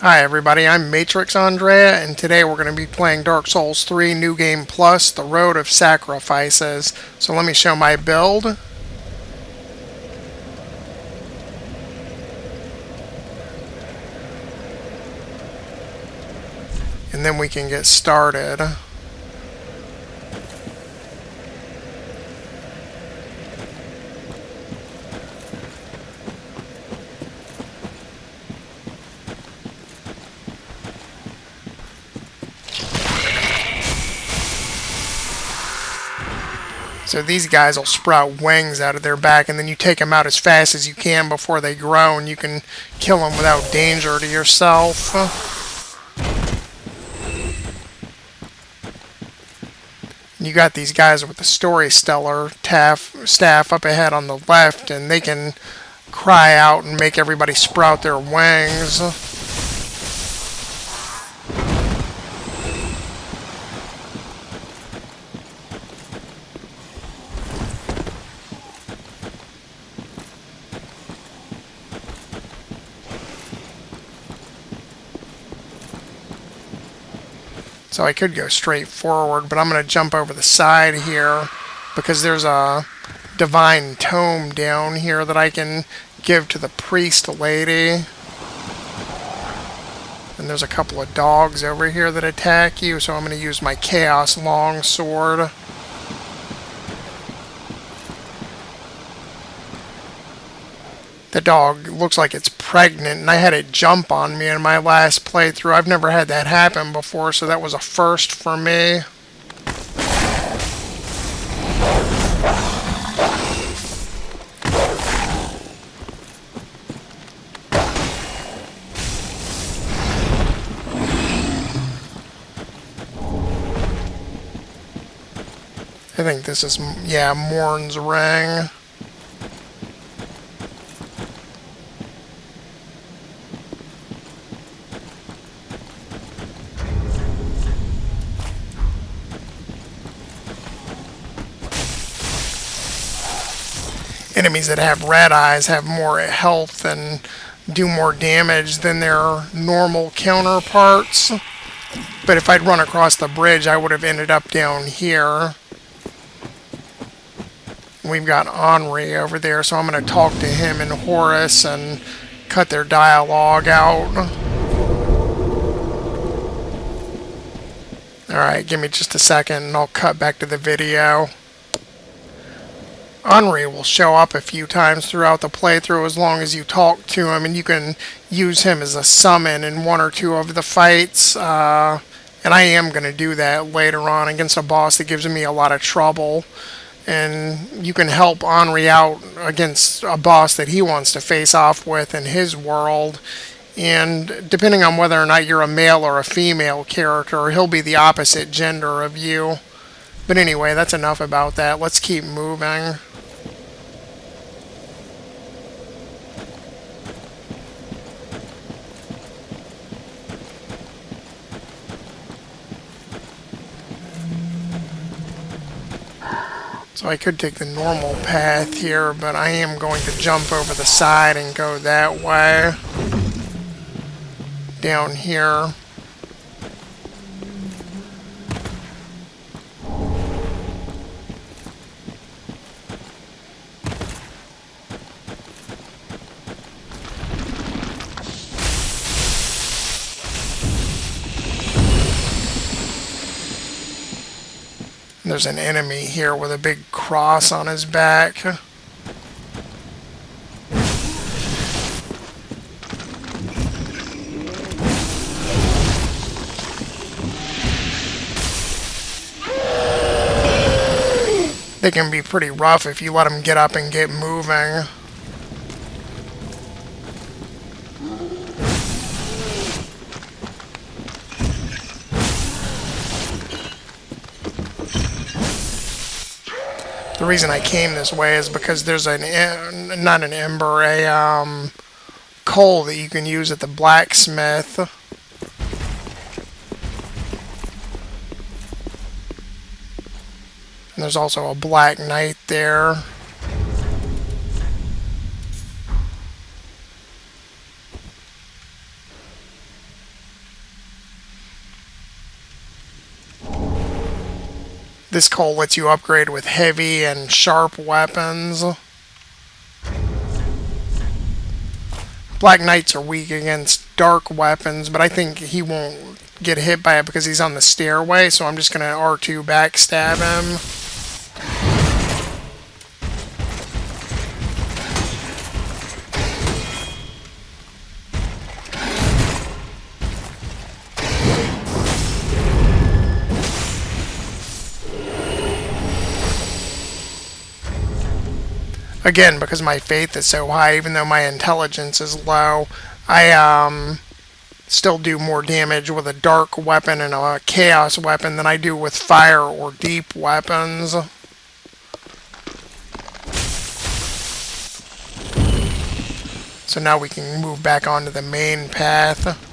Hi everybody, I'm Matrix Andrea, and today we're going to be playing Dark Souls 3 New Game Plus, The Road of Sacrifices. So let me show my build, and then we can get started. So these guys will sprout wings out of their back, and then you take them out as fast as you can before they grow, and you can kill them without danger to yourself. You got these guys with the Story Stellar staff up ahead on the left, and they can cry out and make everybody sprout their wings. So I could go straight forward, but I'm going to jump over the side here because there's a divine tome down here that I can give to the priest lady. And there's a couple of dogs over here that attack you, so I'm going to use my Chaos Longsword. The dog looks like it's pregnant, and I had it jump on me in my last playthrough. I've never had that happen before, so that was a first for me. I think this is, yeah, Morn's Ring. Enemies that have red eyes have more health and do more damage than their normal counterparts. But if I'd run across the bridge, I would have ended up down here. We've got Henri over there, so I'm going to talk to him and Horace and cut their dialogue out. Alright, give me just a second and I'll cut back to the video. Henri will show up a few times throughout the playthrough as long as you talk to him, and you can use him as a summon in one or two of the fights. And I am going to do that later on against a boss that gives me a lot of trouble. And you can help Henri out against a boss that he wants to face off with in his world. And depending on whether or not you're a male or a female character, he'll be the opposite gender of you. But anyway, that's enough about that. Let's keep moving. So I could take the normal path here, but I am going to jump over the side and go that way. Down here. There's an enemy here with a big cross on his back. They can be pretty rough if you let them get up and get moving. The reason I came this way is because there's not an ember, a coal that you can use at the blacksmith. And there's also a Black Knight there. This coal lets you upgrade with heavy and sharp weapons. Black Knights are weak against dark weapons, but I think he won't get hit by it because he's on the stairway, so I'm just going to R2 backstab him. Again, because my faith is so high, even though my intelligence is low, I still do more damage with a dark weapon and a chaos weapon than I do with fire or deep weapons. So now we can move back onto the main path.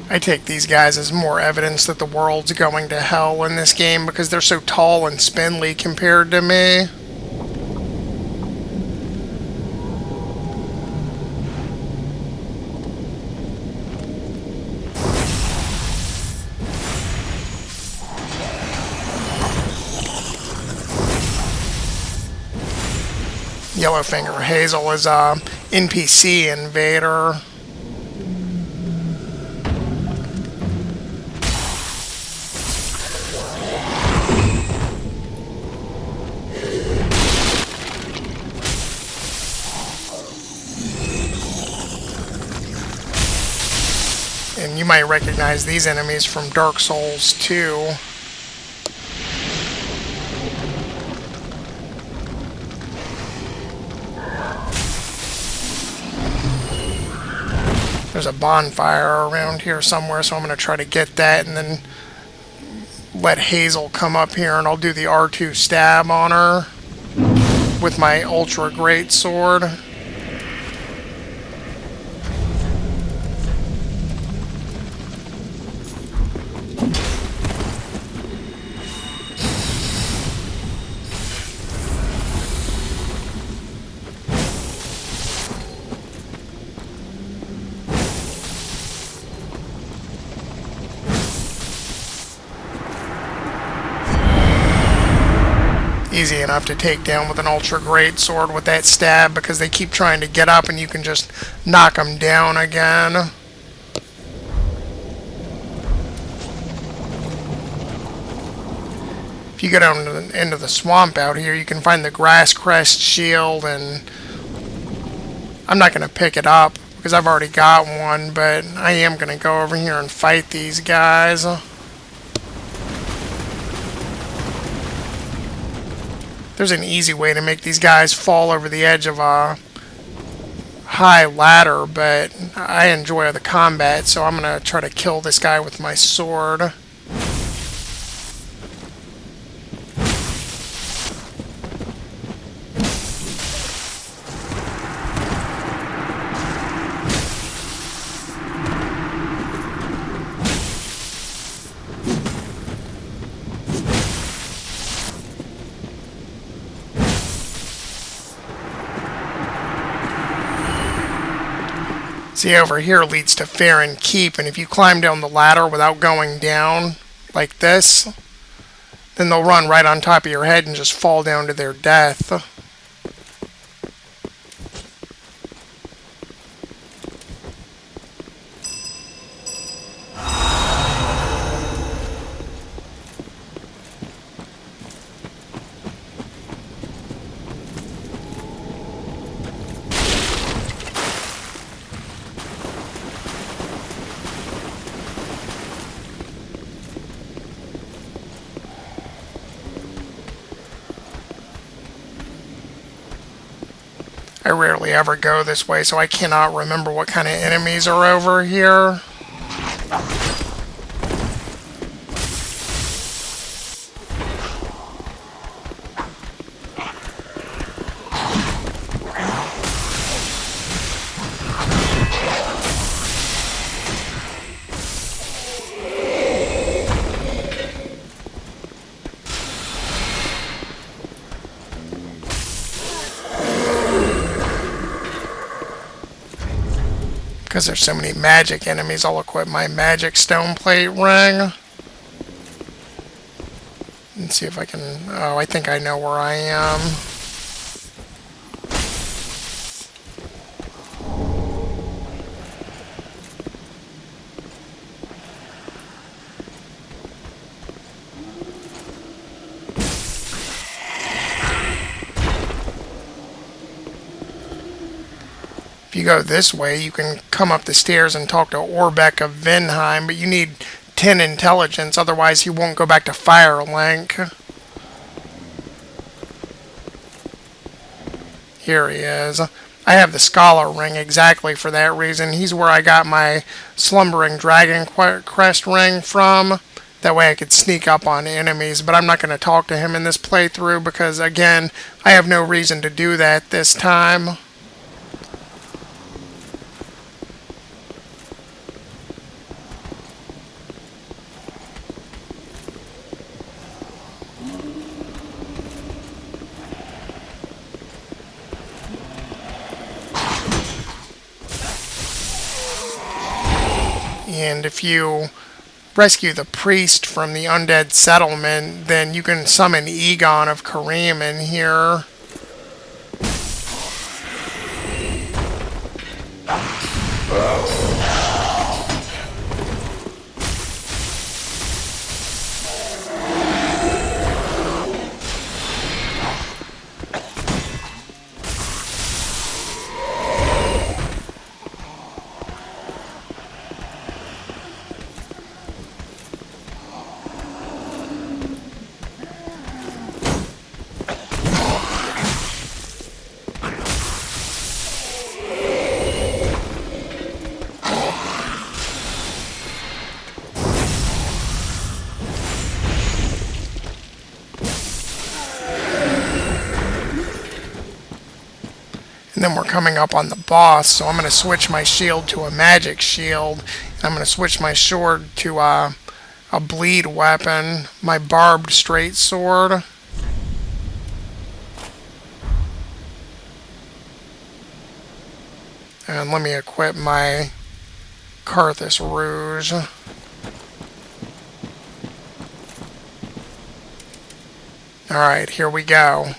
I take these guys as more evidence that the world's going to hell in this game because they're so tall and spindly compared to me. Yellowfinger Hazel is a NPC invader. And you might recognize these enemies from Dark Souls 2. There's a bonfire around here somewhere, so I'm going to try to get that and then let Hazel come up here, and I'll do the R2 stab on her with my ultra great sword. Easy enough to take down with an ultra great sword with that stab because they keep trying to get up and you can just knock them down again. If you go down into the swamp out here, you can find the grass crest shield, and I'm not going to pick it up because I've already got one, but I am going to go over here and fight these guys. There's an easy way to make these guys fall over the edge of a high ladder, but I enjoy the combat, so I'm going to try to kill this guy with my sword. See, over here leads to Farron Keep, and if you climb down the ladder without going down, like this, then they'll run right on top of your head and just fall down to their death. rarely ever go this way, so I cannot remember what kind of enemies are over here. Because there's so many magic enemies, I'll equip my magic stone plate ring. And see if I can... Oh, I think I know where I am. If you go this way, you can come up the stairs and talk to Orbeck of Vinheim, but you need 10 intelligence, otherwise he won't go back to Firelink. Here he is. I have the Scholar Ring exactly for that reason. He's where I got my Slumbering Dragon Crest Ring from. That way I could sneak up on enemies, but I'm not going to talk to him in this playthrough because, again, I have no reason to do that this time. And if you rescue the priest from the undead settlement, then you can summon Egon of Kareem in here. And then we're coming up on the boss, so I'm going to switch my shield to a magic shield. And I'm going to switch my sword to a bleed weapon, my barbed straight sword. And let me equip my Carthus Rouge. Alright, here we go.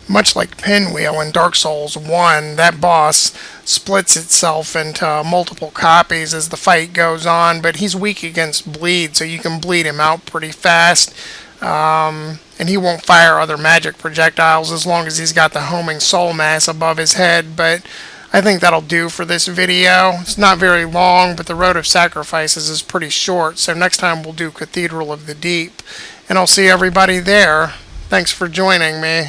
Much like Pinwheel in Dark Souls 1, that boss splits itself into multiple copies as the fight goes on, but he's weak against bleed, so you can bleed him out pretty fast. And he won't fire other magic projectiles as long as he's got the homing soul mass above his head, but I think that'll do for this video. It's not very long, but the Road of Sacrifices is pretty short, so next time we'll do Cathedral of the Deep. And I'll see everybody there. Thanks for joining me.